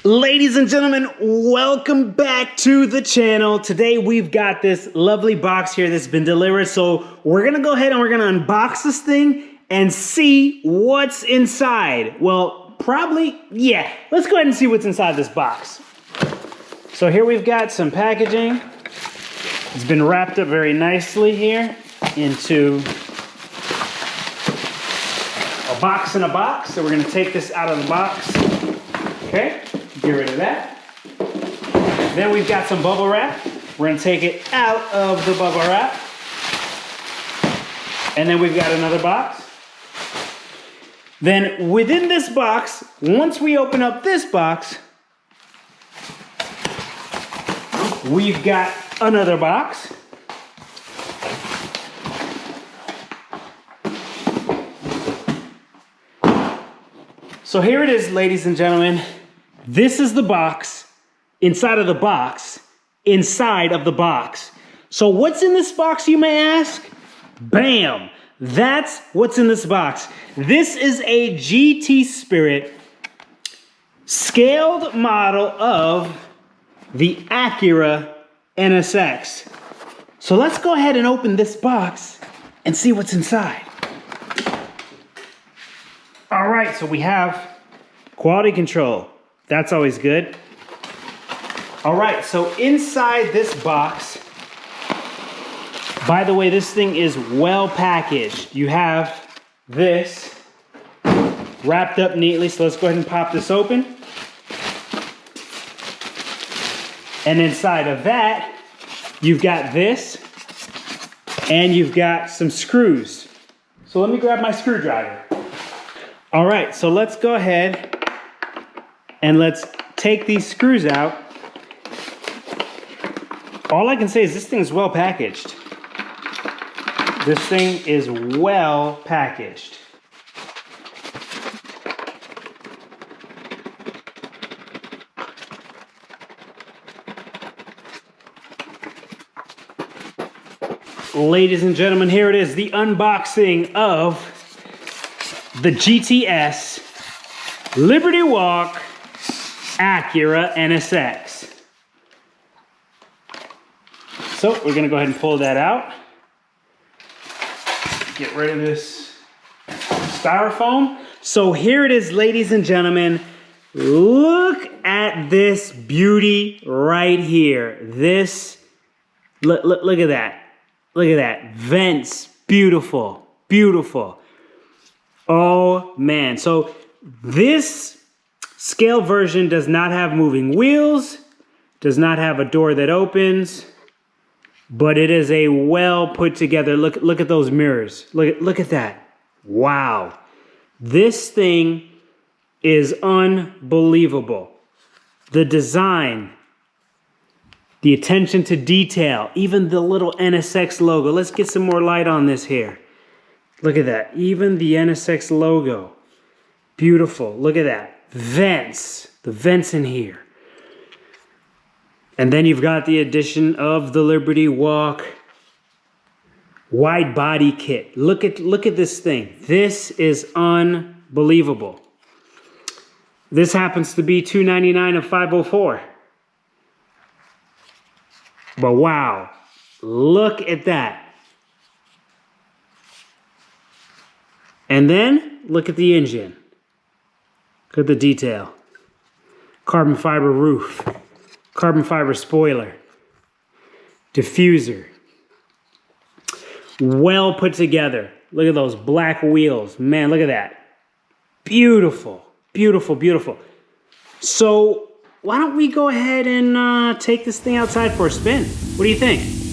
Ladies and gentlemen, welcome back to the channel. Today we've got this lovely box here that's been delivered. So we're gonna go ahead and we're gonna unbox this thing and see what's inside. Well, probably, yeah. Let's go ahead and see what's inside this box. So here we've got some packaging. It's been wrapped up very nicely here into a box in a box. So we're gonna take this out of the box. Okay. Get rid of that. Then we've got some bubble wrap. We're gonna take it out of the bubble wrap. And then we've got another box. Then within this box, once we open up this box, we've got another box. So here it is, ladies and gentlemen. This is the box, inside of the box, inside of the box. So what's in this box, you may ask? Bam! That's what's in this box. This is a GT Spirit scaled model of the Acura NSX. So let's go ahead and open this box and see what's inside. All right, so we have quality control. That's always good. All right, so inside this box, by the way, this thing is well packaged. You have this wrapped up neatly, so let's go ahead and pop this open. And inside of that, you've got this, and you've got some screws. So let me grab my screwdriver. All right, so let's go ahead and let's take these screws out. All I can say is this thing is well packaged. This thing is well packaged. Ladies and gentlemen, here it is, the unboxing of the GTS Liberty Walk Acura NSX. So we're gonna go ahead and pull that out. Get rid of this styrofoam. So here it is, ladies and gentlemen. Look at this beauty right here. This, look at that. Look at that, vents, beautiful, beautiful. Oh man, so this scale version does not have moving wheels, does not have a door that opens, but it is a well put together, look at those mirrors. Look at that. Wow. This thing is unbelievable. The design, the attention to detail, even the little NSX logo. Let's get some more light on this here. Look at that, even the NSX logo. Beautiful, look at that. Vents, the vents in here. And then you've got the addition of the Liberty Walk wide body kit. Look at this thing. This is unbelievable. This happens to be $299 of $504. But wow, look at that. And then look at the engine. Look at the detail. Carbon fiber roof, carbon fiber spoiler, diffuser. Well put together. Look at those black wheels. Man, look at that. Beautiful, beautiful, beautiful. So why don't we go ahead and take this thing outside for a spin? What do you think?